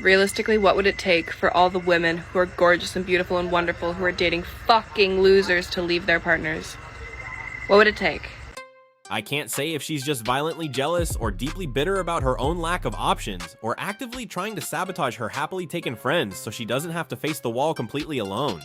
Realistically, what would it take for all the women who are gorgeous and beautiful and wonderful who are dating fucking losers to leave their partners? What would it take? I can't say if she's just violently jealous or deeply bitter about her own lack of options, or actively trying to sabotage her happily taken friends so she doesn't have to face the wall completely alone.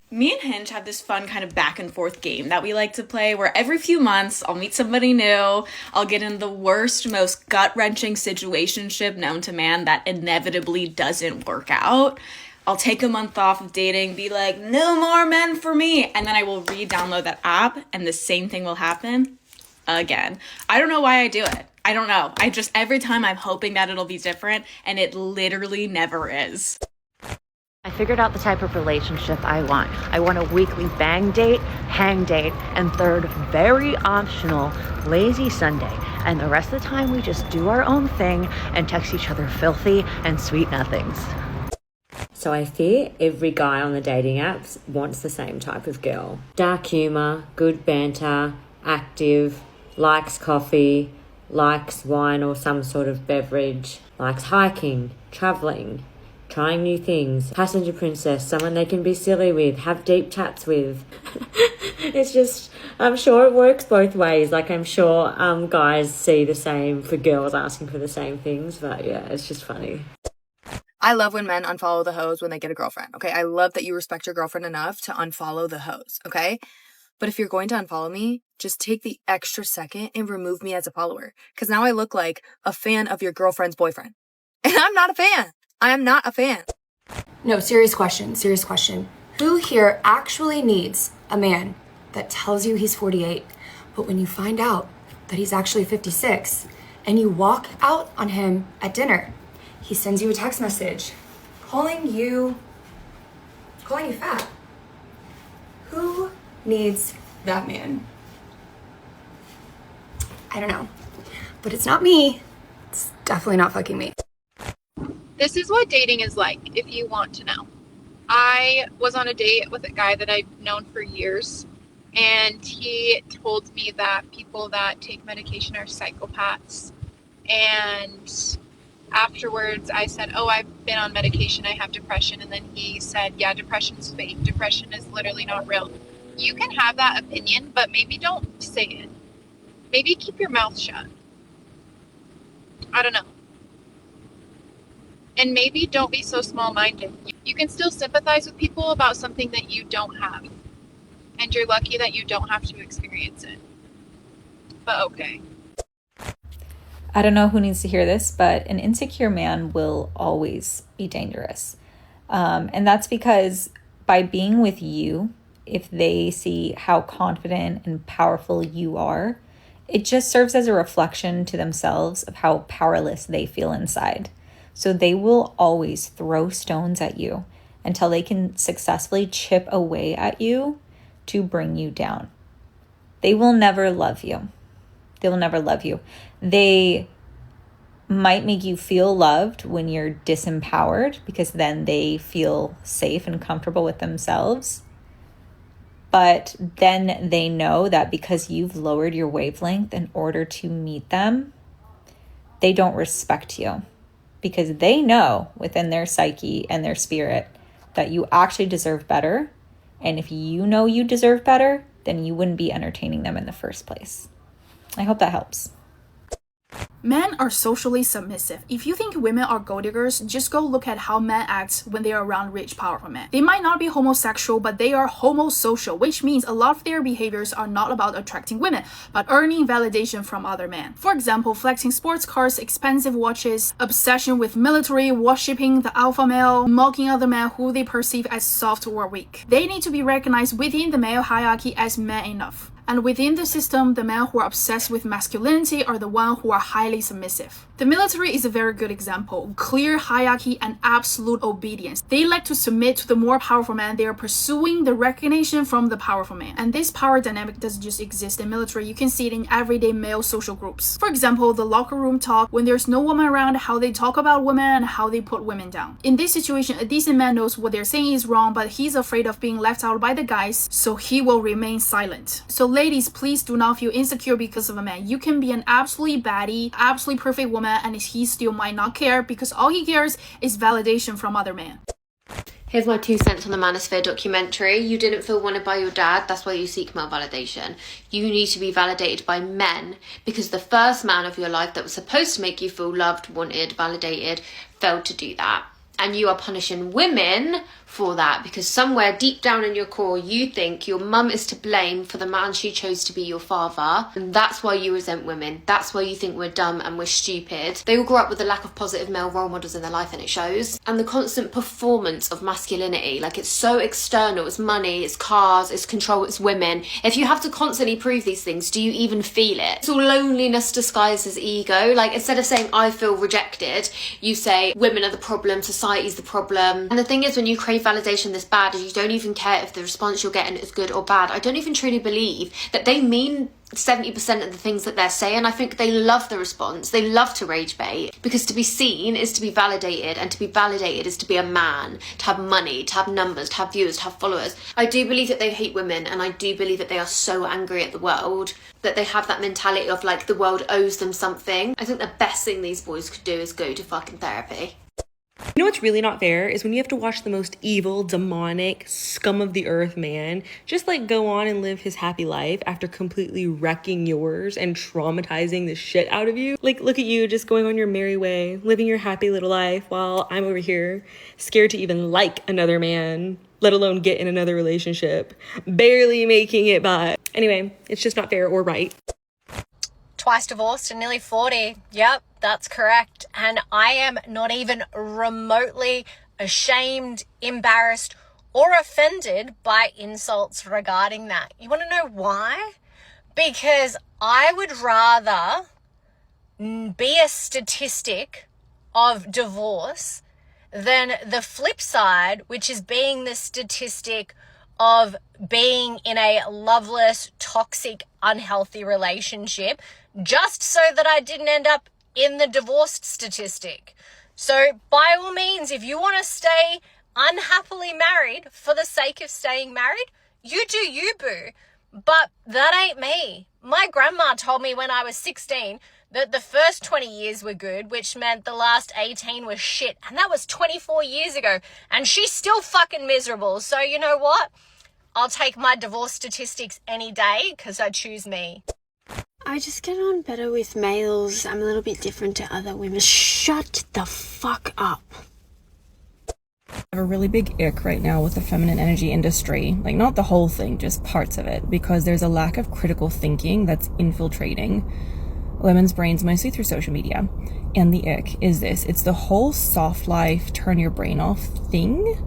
Me and Hinge have this fun kind of back and forth game that we like to play where every few months I'll meet somebody new, I'll get in the worst, most gut-wrenching situationship known to man that inevitably doesn't work out. I'll take a month off of dating, be like, no more men for me, and then I will re-download that app and the same thing will happen again. I don't know why I do it. I don't know. Every time I'm hoping that it'll be different, and it literally never is. I figured out the type of relationship I want. I want a weekly bang date, hang date, and third, very optional, lazy Sunday. And the rest of the time, we just do our own thing and text each other filthy and sweet nothings. So I fear every guy on the dating apps wants the same type of girl. Dark humour, good banter, active, likes coffee, likes wine or some sort of beverage, likes hiking, travelling, trying new things, passenger princess, someone they can be silly with, have deep chats with. It's just, I'm sure it works both ways. Like, I'm sure guys see the same for girls asking for the same things, but yeah, it's just funny. I love when men unfollow the hoes when they get a girlfriend, okay? I love that you respect your girlfriend enough to unfollow the hoes, okay? But if you're going to unfollow me, just take the extra second and remove me as a follower. Because now I look like a fan of your girlfriend's boyfriend. And I'm not a fan. I am not a fan. No, serious question. Who here actually needs a man that tells you he's 48, but when you find out that he's actually 56, and you walk out on him at dinner, he sends you a text message calling you fat? Who needs that man? I don't know, but it's not me. It's definitely not fucking me. This is what dating is like, if you want to know. I was on a date with a guy that I've known for years, and he told me that people that take medication are psychopaths. And afterwards, I said, oh, I've been on medication, I have depression. And then he said, yeah, depression's fake. Depression is literally not real. You can have that opinion, but maybe don't say it. Maybe keep your mouth shut. I don't know. And maybe don't be so small-minded. You can still sympathize with people about something that you don't have. And you're lucky that you don't have to experience it. But okay. I don't know who needs to hear this, but an insecure man will always be dangerous. And that's because by being with you, if they see how confident and powerful you are, it just serves as a reflection to themselves of how powerless they feel inside. So they will always throw stones at you until they can successfully chip away at you to bring you down. They will never love you. They will never love you. They might make you feel loved when you're disempowered because then they feel safe and comfortable with themselves. But then they know that because you've lowered your wavelength in order to meet them, they don't respect you because they know within their psyche and their spirit that you actually deserve better. And if you know you deserve better, then you wouldn't be entertaining them in the first place. I hope that helps. Men are socially submissive. If you think women are gold diggers, just go look at how men act when they are around rich, powerful men. They might not be homosexual, but they are homosocial, which means a lot of their behaviors are not about attracting women, but earning validation from other men. For example, flexing sports cars, expensive watches, obsession with military, worshipping the alpha male, mocking other men who they perceive as soft or weak. They need to be recognized within the male hierarchy as men enough. And within the system, the men who are obsessed with masculinity are the ones who are highly submissive. The military is a very good example. Clear hierarchy and absolute obedience. They like to submit to the more powerful man. They are pursuing the recognition from the powerful man. And this power dynamic doesn't just exist in military. You can see it in everyday male social groups. For example, the locker room talk, when there's no woman around, how they talk about women and how they put women down. In this situation, a decent man knows what they're saying is wrong, but he's afraid of being left out by the guys, so he will remain silent. So Ladies, please do not feel insecure because of a man. You can be an absolutely baddie, absolutely perfect woman, and he still might not care because all he cares is validation from other men. Here's my 2 cents on the Manosphere documentary. You didn't feel wanted by your dad, that's why you seek male validation. You need to be validated by men because the first man of your life that was supposed to make you feel loved, wanted, validated, failed to do that. And you are punishing women for that because somewhere deep down in your core you think your mum is to blame for the man she chose to be your father, and that's why you resent women. That's why you think we're dumb and we're stupid. They all grew up with a lack of positive male role models in their life, and it shows. And the constant performance of masculinity, like it's so external. It's money, it's cars, it's control, it's women. If you have to constantly prove these things, do you even feel it? It's all loneliness disguised as ego. Like instead of saying I feel rejected, you say women are the problem, society's the problem. And the thing is, when you crave validation this bad, is you don't even care if the response you're getting is good or bad. I don't even truly believe that they mean 70% of the things that they're saying. I think they love the response. They love to rage bait because to be seen is to be validated, and to be validated is to be a man, to have money, to have numbers, to have viewers, to have followers. I do believe that they hate women, and I do believe that they are so angry at the world that they have that mentality of like the world owes them something. I think the best thing these boys could do is go to fucking therapy. You know what's really not fair is when you have to watch the most evil, demonic, scum of the earth man just like go on and live his happy life after completely wrecking yours and traumatizing the shit out of you. Like, look at you just going on your merry way, living your happy little life while I'm over here scared to even like another man, let alone get in another relationship, barely making it by. Anyway, it's just not fair or right. Twice divorced and nearly 40. Yep, that's correct. And I am not even remotely ashamed, embarrassed, or offended by insults regarding that. You want to know why? Because I would rather be a statistic of divorce than the flip side, which is being the statistic of being in a loveless, toxic, unhealthy relationship, just so that I didn't end up in the divorced statistic. So by all means, if you want to stay unhappily married for the sake of staying married, you do you, boo. But that ain't me. My grandma told me when I was 16 that the first 20 years were good, which meant the last 18 was shit. And that was 24 years ago. And she's still fucking miserable. So you know what? I'll take my divorce statistics any day because I choose me. I just get on better with males. I'm a little bit different to other women. Shut the fuck up. I have a really big ick right now with the feminine energy industry. Like, not the whole thing, just parts of it, because there's a lack of critical thinking that's infiltrating women's brains, mostly through social media. And the ick is this. It's the whole soft life, turn your brain off thing.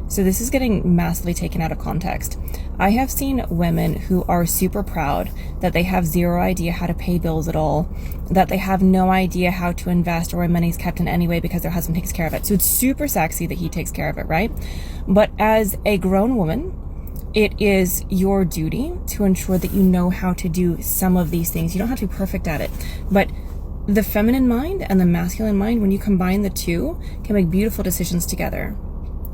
So this is getting massively taken out of context. I have seen women who are super proud that they have zero idea how to pay bills at all, that they have no idea how to invest or where money's kept in any way because their husband takes care of it. So it's super sexy that he takes care of it, right? But as a grown woman, it is your duty to ensure that you know how to do some of these things. You don't have to be perfect at it, but the feminine mind and the masculine mind, when you combine the two, can make beautiful decisions together.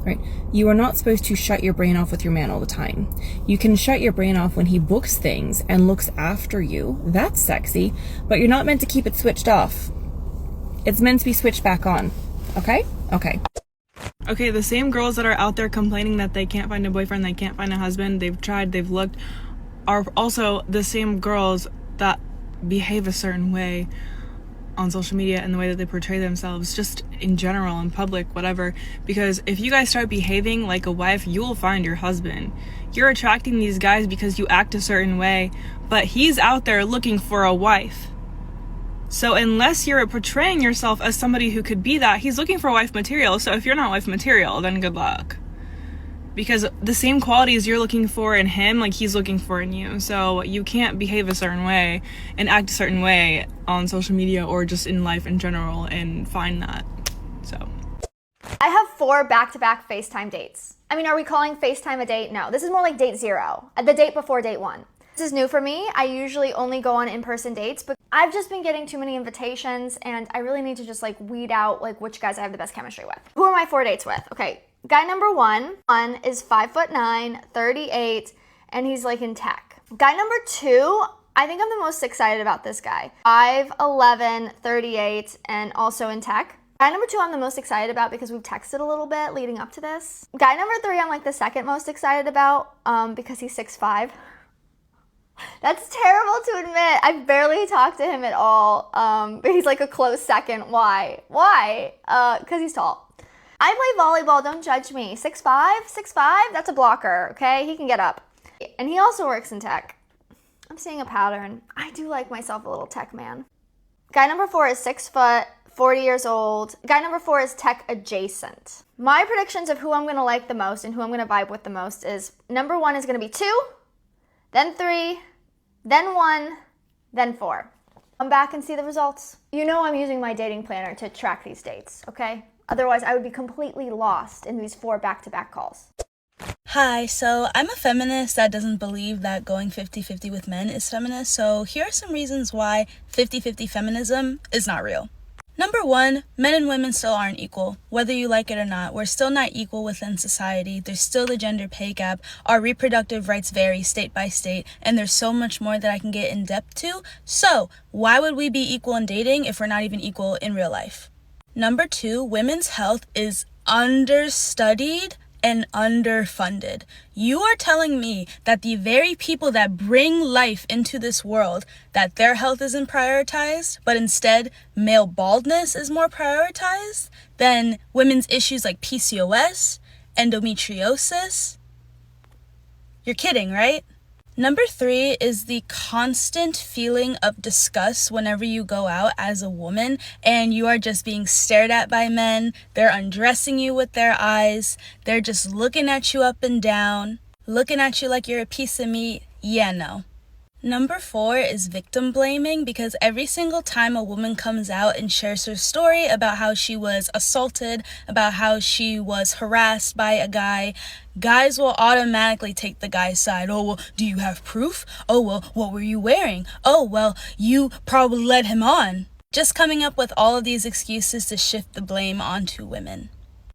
Right? You are not supposed to shut your brain off with your man all the time. You can shut your brain off when he books things and looks after you. That's sexy, but you're not meant to keep it switched off. It's meant to be switched back on. Okay? Okay. Okay, the same girls that are out there complaining that they can't find a boyfriend, they can't find a husband, they've tried, they've looked, are also the same girls that behave a certain way on social media and the way that they portray themselves, just in general, in public, whatever. Because if you guys start behaving like a wife, you will find your husband. You're attracting these guys because you act a certain way, but he's out there looking for a wife. So unless you're portraying yourself as somebody who could be that, he's looking for wife material. So if you're not wife material, then good luck. Because the same qualities you're looking for in him, like he's looking for in you. So you can't behave a certain way and act a certain way on social media or just in life in general and find that. So I have 4 back-to-back FaceTime dates. I mean, are we calling FaceTime a date? No, this is more like date 0, the date before date 1. This is new for me. I usually only go on in-person dates, but I've just been getting too many invitations and I really need to just like weed out like which guys I have the best chemistry with. Who are my 4 dates with? Okay. Guy number 1 is 5'9", 38, and he's like in tech. Guy number 2, I think I'm the most excited about this guy. 5'11", 38, and also in tech. Guy number 2 I'm the most excited about because we've texted a little bit leading up to this. Guy number 3 I'm like the second most excited about because he's 6'5". That's terrible to admit. I barely talked to him at all, but he's like a close second. Why? Because he's tall. I play volleyball, don't judge me. 6'5", that's a blocker, okay? He can get up. And he also works in tech. I'm seeing a pattern. I do like myself a little tech man. Guy number 4 is 6 foot, 40 years old. Guy number 4 is tech adjacent. My predictions of who I'm gonna like the most and who I'm gonna vibe with the most is number 1 is gonna be 2, then 3, then 1, then 4. Come back and see the results. You know I'm using my dating planner to track these dates, okay? Otherwise I would be completely lost in these 4 back-to-back calls. Hi, so I'm a feminist that doesn't believe that going 50-50 with men is feminist, so here are some reasons why 50-50 feminism is not real. Number 1, men and women still aren't equal. Whether you like it or not, we're still not equal within society. There's still the gender pay gap. Our reproductive rights vary state by state, and there's so much more that I can get in depth to. So, why would we be equal in dating if we're not even equal in real life? Number 2, women's health is understudied and underfunded. You are telling me that the very people that bring life into this world, that their health isn't prioritized, but instead male baldness is more prioritized than women's issues like PCOS, endometriosis? You're kidding, right? Number 3 is the constant feeling of disgust whenever you go out as a woman and you are just being stared at by men. They're undressing you with their eyes. They're just looking at you up and down, looking at you like you're a piece of meat. Yeah, no. Number 4 is victim blaming, because every single time a woman comes out and shares her story about how she was assaulted, about how she was harassed by a guy, guys will automatically take the guy's side. Oh, well, do you have proof? Oh, well, what were you wearing? Oh, well, you probably led him on. Just coming up with all of these excuses to shift the blame onto women.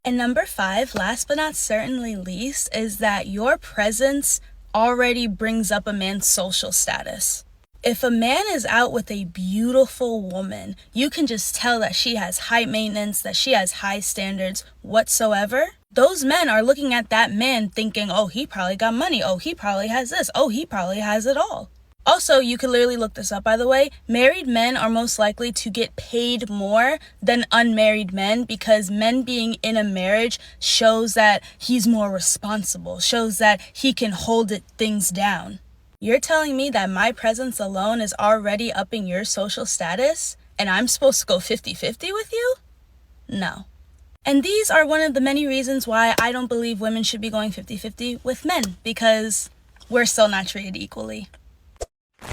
And number 5, last but not certainly least, is that your presence already brings up a man's social status. If a man is out with a beautiful woman, you can just tell that she has high maintenance, that she has high standards whatsoever. Those men are looking at that man thinking, oh, he probably got money. Oh, he probably has this. Oh, he probably has it all. Also, you can literally look this up, by the way. Married men are most likely to get paid more than unmarried men, because men being in a marriage shows that he's more responsible, shows that he can hold things down. You're telling me that my presence alone is already upping your social status, and I'm supposed to go 50-50 with you? No. And these are one of the many reasons why I don't believe women should be going 50-50 with men, because we're still not treated equally.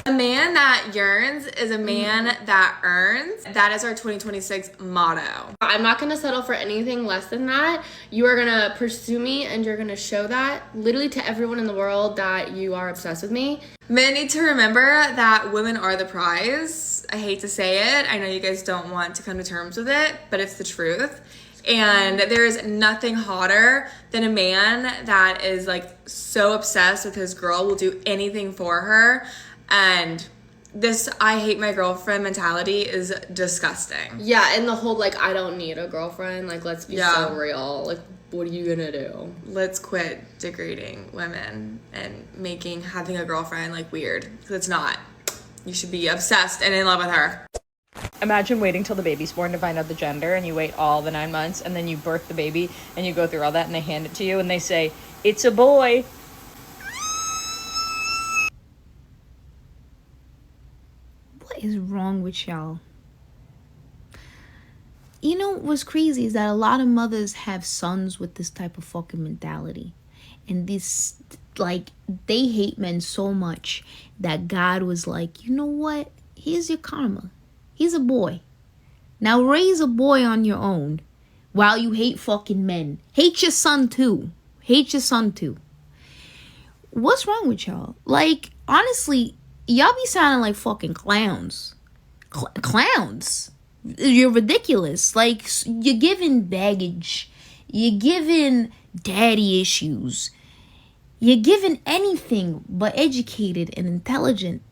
A man that yearns is a man that earns. That is our 2026 motto. I'm not going to settle for anything less than that. You are going to pursue me and you're going to show that literally to everyone in the world that you are obsessed with me. Men need to remember that women are the prize. I hate to say it. I know you guys don't want to come to terms with it, but it's the truth. And there is nothing hotter than a man that is like so obsessed with his girl, will do anything for her. And this I hate my girlfriend mentality is disgusting. Yeah, and the whole like I don't need a girlfriend, like let's be so real. Like what are you gonna do? Let's quit degrading women and making having a girlfriend like weird. Because it's not. You should be obsessed and in love with her. Imagine waiting till the baby's born to find out the gender, and you wait all the 9 months, and then you birth the baby and you go through all that and they hand it to you and they say, it's a boy. What is wrong with y'all? You know what's crazy is that a lot of mothers have sons with this type of fucking mentality. And this, like, they hate men so much that God was like, you know what? Here's your karma. He's a boy. Now raise a boy on your own while you hate fucking men. Hate your son too. Hate your son too. What's wrong with y'all? Like, honestly, y'all be sounding like fucking clowns. Clowns. You're ridiculous. Like, you're giving baggage. You're giving daddy issues. You're given anything but educated and intelligent.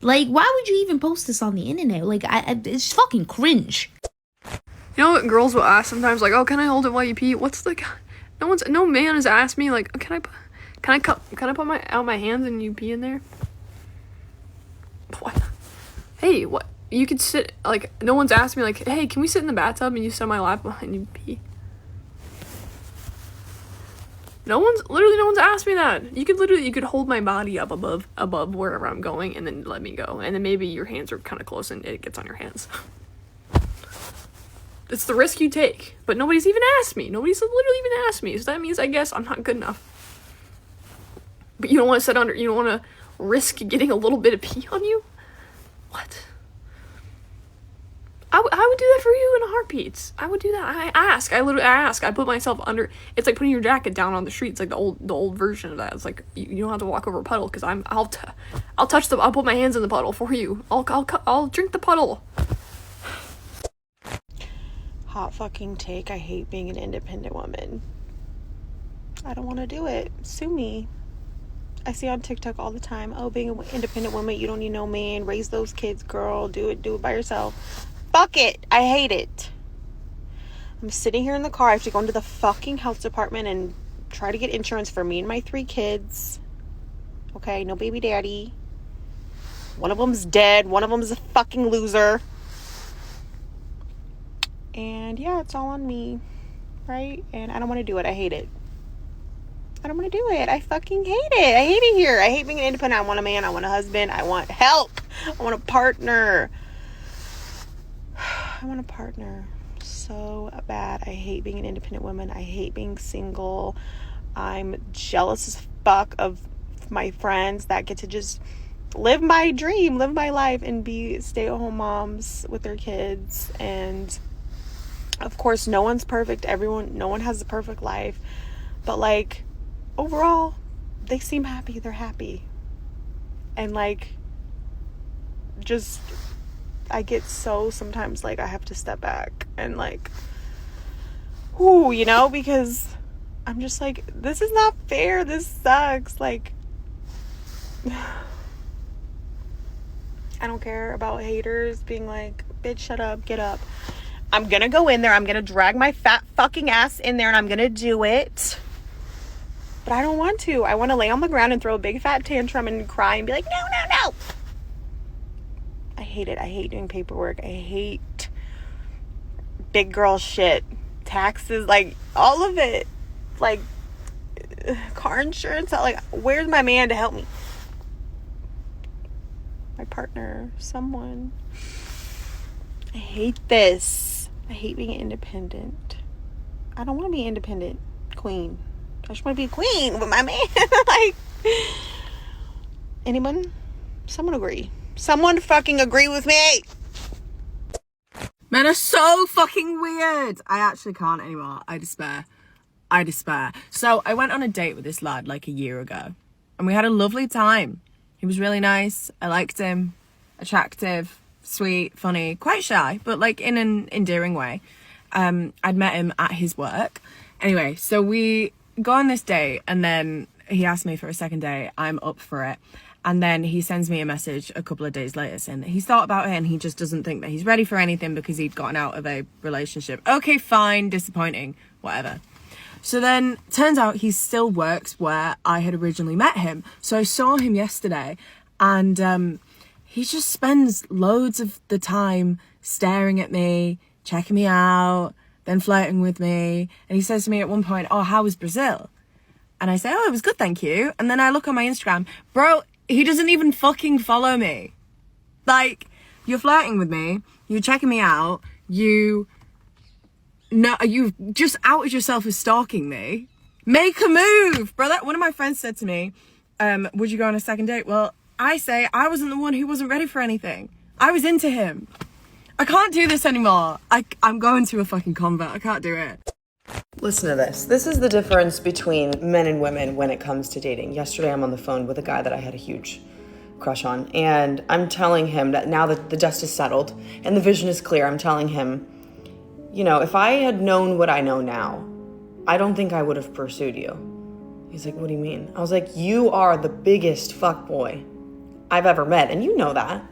Like, why would you even post this on the internet? Like, it's fucking cringe. You know what girls will ask sometimes? Like, oh, can I hold it while you pee? What's the... No man has asked me, like, can I put my hands and you pee in there? What? Hey, what? You could sit, like, no one's asked me, like, hey, can we sit in the bathtub and you sit on my lap and you pee? No one's asked me that. You could hold my body up above wherever I'm going and then let me go. And then maybe your hands are kind of close and it gets on your hands. It's the risk you take. But nobody's even asked me. Nobody's literally even asked me. So that means I guess I'm not good enough. But you don't want to you don't want to risk getting a little bit of pee on you? What? I would do that for you in a heartbeat. I would do that. I ask. I put myself under. It's like putting your jacket down on the street. It's like the old version of that. It's like you don't have to walk over a puddle because I'll put my hands in the puddle for you. I'll drink the puddle. Hot fucking take. I hate being an independent woman. I don't want to do it. Sue me. I see on TikTok all the time, oh, being an independent woman, you don't need no man. Raise those kids, girl. Do it by yourself. Fuck it. I hate it. I'm sitting here in the car. I have to go into the fucking health department and try to get insurance for me and my 3 kids. Okay, no baby daddy. One of them's dead. One of them's a fucking loser. And yeah, it's all on me, right? And I don't want to do it. I hate it. I don't want to do it. I fucking hate it. I hate it here. I hate being an independent. I want a man. I want a husband. I want help. I want a partner. I want a partner so bad. I hate being an independent woman. I hate being single. I'm jealous as fuck of my friends that get to just live my dream, live my life, and be stay-at-home moms with their kids. And of course, no one's perfect. No one has a perfect life. But like, overall, they seem happy. They're happy. And like, just, I get so sometimes like I have to step back and like, whoo, you know, because I'm just like, this is not fair. This sucks. Like, I don't care about haters being like, bitch, shut up, get up. I'm gonna go in there. I'm gonna drag my fat fucking ass in there and I'm gonna do it. But I don't want to. I want to lay on the ground and throw a big fat tantrum and cry and be like, no. I hate it. I hate doing paperwork. I hate big girl shit. Taxes, like, all of it. Like, car insurance. Like, where's my man to help me? My partner. Someone. I hate this. I hate being independent. I don't want to be independent queen. I just want to be a queen with my man. Like, anyone? Someone agree. Someone fucking agree with me. Men are so fucking weird. I actually can't anymore. I despair. So I went on a date with this lad like a year ago. And we had a lovely time. He was really nice. I liked him. Attractive. Sweet. Funny. Quite shy. But like in an endearing way. I'd met him at his work. Anyway, so we go on this date and then he asked me for a second date. I'm up for it. And then he sends me a message a couple of days later saying that he's thought about it and he just doesn't think that he's ready for anything because he'd gotten out of a relationship. Okay, fine, disappointing, whatever. So then turns out he still works where I had originally met him. So I saw him yesterday and he just spends loads of the time staring at me, checking me out, then flirting with me. And he says to me at one point, oh, how was Brazil? And I say, oh, it was good, thank you. And then I look on my Instagram, bro, he doesn't even fucking follow me. Like, you're flirting with me, you're checking me out, you've just outed yourself as stalking me. Make a move, bro. One of my friends said to me, would you go on a second date? Well, I say I wasn't the one who wasn't ready for anything. I was into him. I can't do this anymore. I'm going to a fucking convert. I can't do it. Listen to this. This is the difference between men and women when it comes to dating. Yesterday, I'm on the phone with a guy that I had a huge crush on, and I'm telling him that now that the dust is settled and the vision is clear, I'm telling him, you know, if I had known what I know now, I don't think I would have pursued you. He's like, what do you mean? I was like, you are the biggest fuckboy I've ever met, and you know that.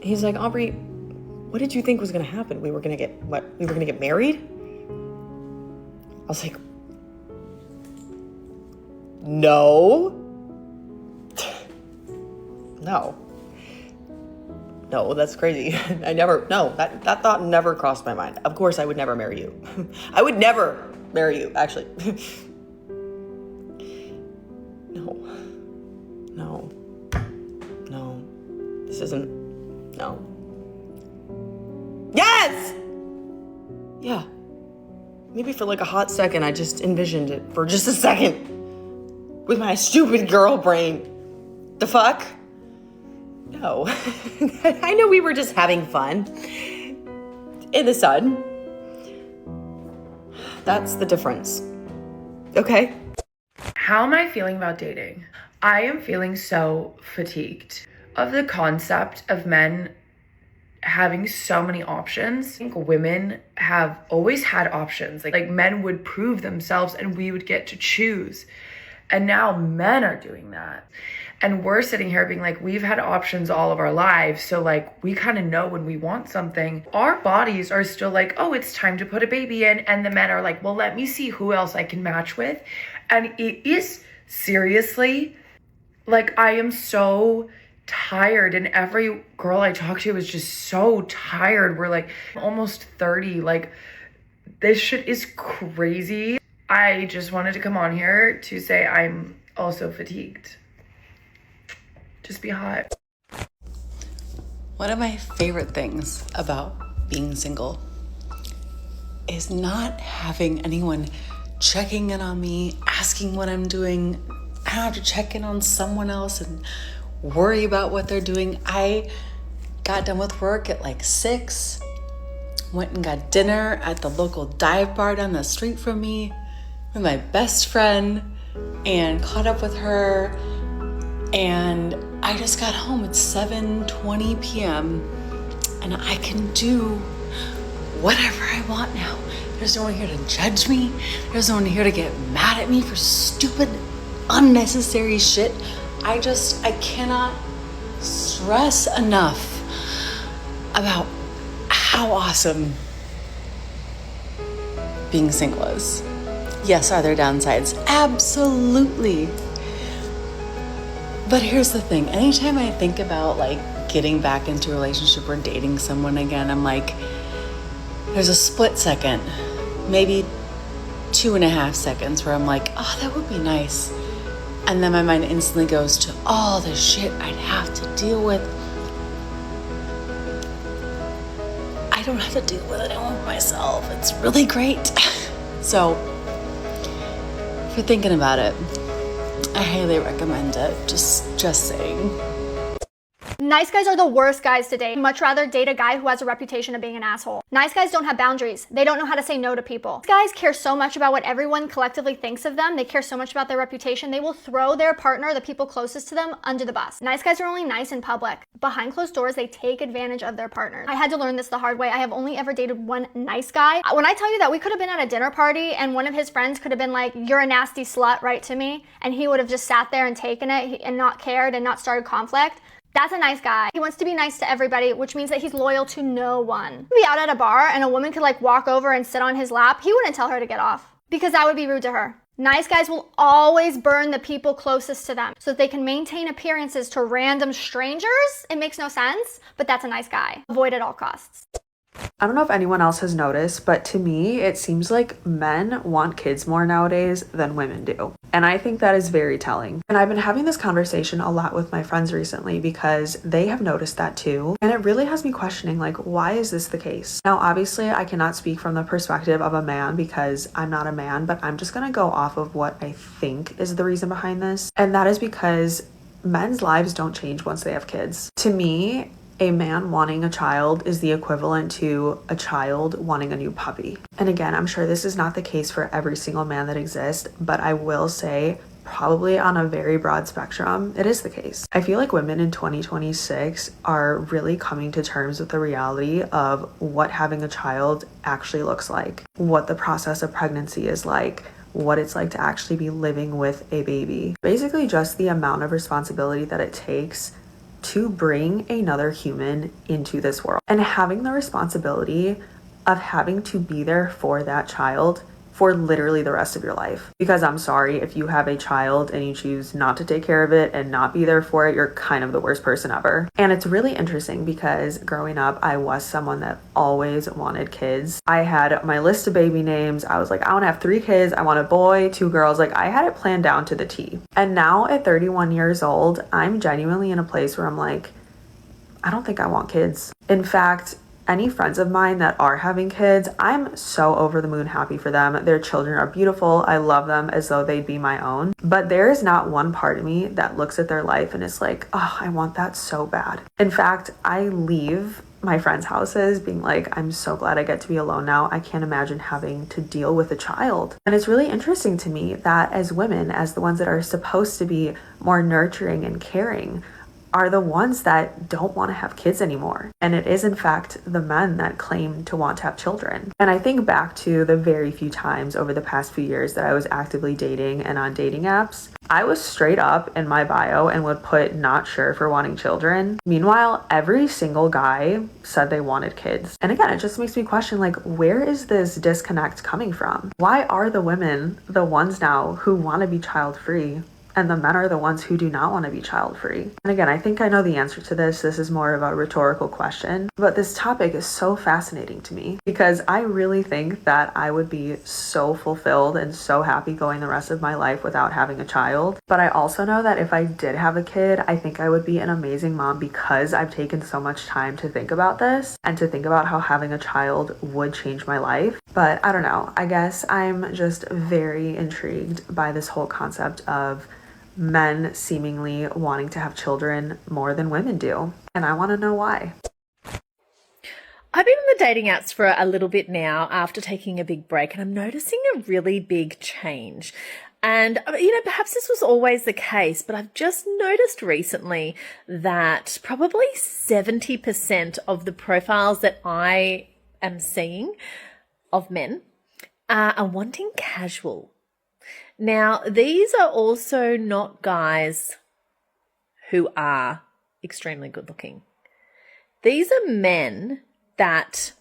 He's like, Aubrey, what did you think was gonna happen? We were gonna get married? I was like, no. No, that's crazy. That thought never crossed my mind. Of course I would never marry you. I would never marry you, actually. No. This isn't, no. Yes! Yeah. Maybe for like a hot second, I just envisioned it for just a second. With my stupid girl brain. The fuck? No. I know we were just having fun. In the sun. That's the difference. Okay? How am I feeling about dating? I am feeling so fatigued of the concept of men having so many options. I think women have always had options. Like men would prove themselves and we would get to choose. And now men are doing that. And we're sitting here being like, we've had options all of our lives. So like, we kind of know when we want something. Our bodies are still like, oh, it's time to put a baby in. And the men are like, well, let me see who else I can match with. And it is seriously, like, I am so tired. And every girl I talk to is just so tired. We're like almost 30. Like, this shit is crazy. I just wanted to come on here to say I'm also fatigued. Just be hot. One of my favorite things about being single is not having anyone checking in on me, asking what I'm doing. I don't have to check in on someone else and worry about what they're doing. I got done with work at like 6, went and got dinner at the local dive bar down the street from me with my best friend and caught up with her. And I just got home at 7:20 p.m. and I can do whatever I want now. There's no one here to judge me. There's no one here to get mad at me for stupid, unnecessary shit. I cannot stress enough about how awesome being single is. Yes, are there downsides? Absolutely. But here's the thing. Anytime I think about like getting back into a relationship or dating someone again, I'm like, there's a split second, maybe 2.5 seconds where I'm like, oh, that would be nice. And then my mind instantly goes to all the shit I'd have to deal with. I don't have to deal with it all myself. It's really great. So, if you're thinking about it, I highly recommend it. Just saying. Nice guys are the worst guys to date. I'd much rather date a guy who has a reputation of being an asshole. Nice guys don't have boundaries. They don't know how to say no to people. These guys care so much about what everyone collectively thinks of them. They care so much about their reputation. They will throw their partner, the people closest to them, under the bus. Nice guys are only nice in public. Behind closed doors, they take advantage of their partners. I had to learn this the hard way. I have only ever dated one nice guy. When I tell you that we could have been at a dinner party and one of his friends could have been like, you're a nasty slut, right to me, and he would have just sat there and taken it and not cared and not started conflict. That's a nice guy. He wants to be nice to everybody, which means that he's loyal to no one. Be out at a bar and a woman could like walk over and sit on his lap. He wouldn't tell her to get off because that would be rude to her. Nice guys will always burn the people closest to them so that they can maintain appearances to random strangers. It makes no sense, but that's a nice guy. Avoid at all costs. I don't know if anyone else has noticed, but to me, it seems like men want kids more nowadays than women do. And I think that is very telling. And I've been having this conversation a lot with my friends recently because they have noticed that too. And it really has me questioning, like, why is this the case? Now, obviously, I cannot speak from the perspective of a man because I'm not a man, but I'm just gonna go off of what I think is the reason behind this. And that is because men's lives don't change once they have kids. To me, a man wanting a child is the equivalent to a child wanting a new puppy. And again, I'm sure this is not the case for every single man that exists, but I will say probably on a very broad spectrum, it is the case. I feel like women in 2026 are really coming to terms with the reality of what having a child actually looks like, what the process of pregnancy is like, what it's like to actually be living with a baby. Basically just the amount of responsibility that it takes to bring another human into this world, and having the responsibility of having to be there for that child for literally the rest of your life. Because I'm sorry, if you have a child and you choose not to take care of it and not be there for it, you're kind of the worst person ever. And it's really interesting because growing up, I was someone that always wanted kids. I had my list of baby names. I was like, I want to have 3 kids. I want a boy, 2 girls. Like, I had it planned down to the T. And now at 31 years old, I'm genuinely in a place where I'm like, I don't think I want kids. In fact, any friends of mine that are having kids, I'm so over the moon happy for them. Their children are beautiful. I love them as though they'd be my own. But there is not one part of me that looks at their life and is like, oh, I want that so bad. In fact, I leave my friends' houses being like, I'm so glad I get to be alone now. I can't imagine having to deal with a child. And it's really interesting to me that as women, as the ones that are supposed to be more nurturing and caring, are the ones that don't want to have kids anymore. And it is in fact the men that claim to want to have children. And I think back to the very few times over the past few years that I was actively dating and on dating apps, I was straight up in my bio and would put not sure for wanting children. Meanwhile, every single guy said they wanted kids. And again, it just makes me question, like, where is this disconnect coming from? Why are the women the ones now who want to be child free, and the men are the ones who do not want to be child free? And again, I think I know the answer to this. This is more of a rhetorical question, but this topic is so fascinating to me because I really think that I would be so fulfilled and so happy going the rest of my life without having a child. But I also know that if I did have a kid, I think I would be an amazing mom because I've taken so much time to think about this and to think about how having a child would change my life. But I don't know. I guess I'm just very intrigued by this whole concept of men seemingly wanting to have children more than women do. And I want to know why. I've been on the dating apps for a little bit now after taking a big break, and I'm noticing a really big change. And, perhaps this was always the case, but I've just noticed recently that probably 70% of the profiles that I am seeing of men are wanting casual. Now, these are also not guys who are extremely good looking. These are men that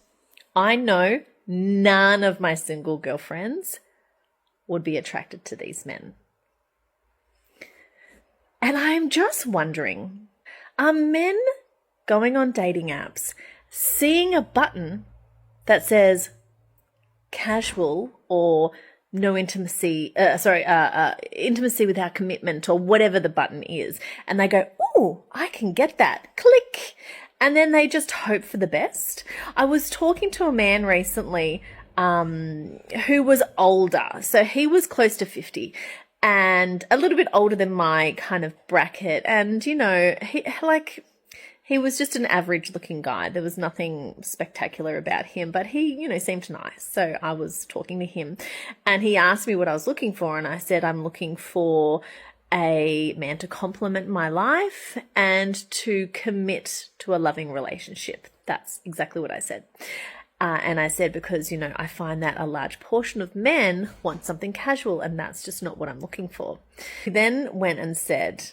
I know none of my single girlfriends would be attracted to these men. And I'm just wondering, are men going on dating apps seeing a button that says casual or no intimacy, intimacy without commitment or whatever the button is. And they go, oh, I can get that. Click. And then they just hope for the best. I was talking to a man recently who was older. So he was close to 50 and a little bit older than my kind of bracket. And, he was just an average looking guy. There was nothing spectacular about him, but he, seemed nice. So I was talking to him and he asked me what I was looking for. And I said, I'm looking for a man to complement my life and to commit to a loving relationship. That's exactly what I said. And I said, because, I find that a large portion of men want something casual and that's just not what I'm looking for. He then went and said,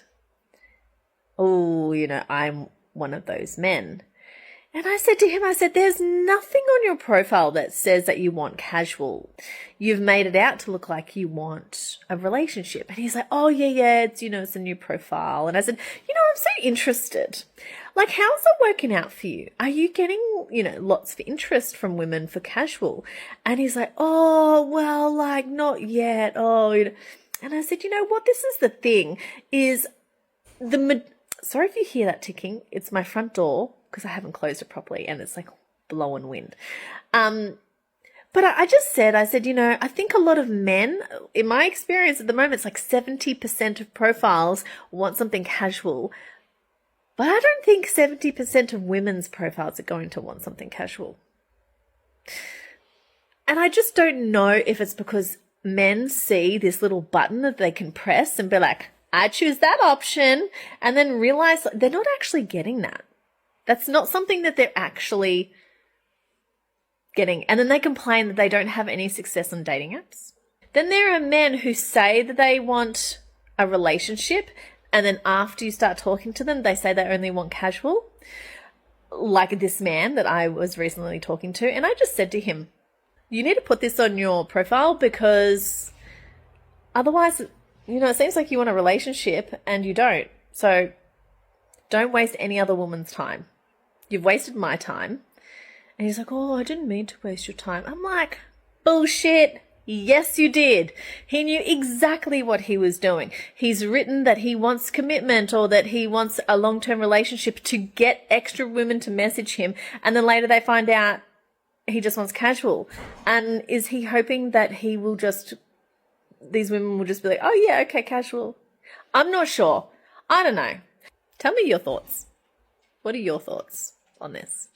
oh, I'm one of those men. And I said to him, there's nothing on your profile that says that you want casual. You've made it out to look like you want a relationship. And he's like, oh, yeah, it's, it's a new profile. And I said, I'm so interested. Like, how's it working out for you? Are you getting, lots of interest from women for casual? And he's like, oh, well, not yet. Oh, and I said, what? This is the thing is sorry if you hear that ticking. It's my front door because I haven't closed it properly and it's like blowing wind. But I just said, I think a lot of men, in my experience at the moment, it's like 70% of profiles want something casual. But I don't think 70% of women's profiles are going to want something casual. And I just don't know if it's because men see this little button that they can press and be like, I choose that option, and then realize they're not actually getting that. That's not something that they're actually getting. And then they complain that they don't have any success on dating apps. Then there are men who say that they want a relationship, and then after you start talking to them, they say they only want casual. Like this man that I was recently talking to. And I just said to him, you need to put this on your profile, because otherwise, you know, it seems like you want a relationship and you don't. So don't waste any other woman's time. You've wasted my time. And he's like, oh, I didn't mean to waste your time. I'm like, bullshit. Yes, you did. He knew exactly what he was doing. He's written that he wants commitment, or that he wants a long-term relationship, to get extra women to message him. And then later they find out he just wants casual. And is he hoping that he will just, these women will just be like, oh yeah, okay, casual. I'm not sure. I don't know. Tell me your thoughts. What are your thoughts on this?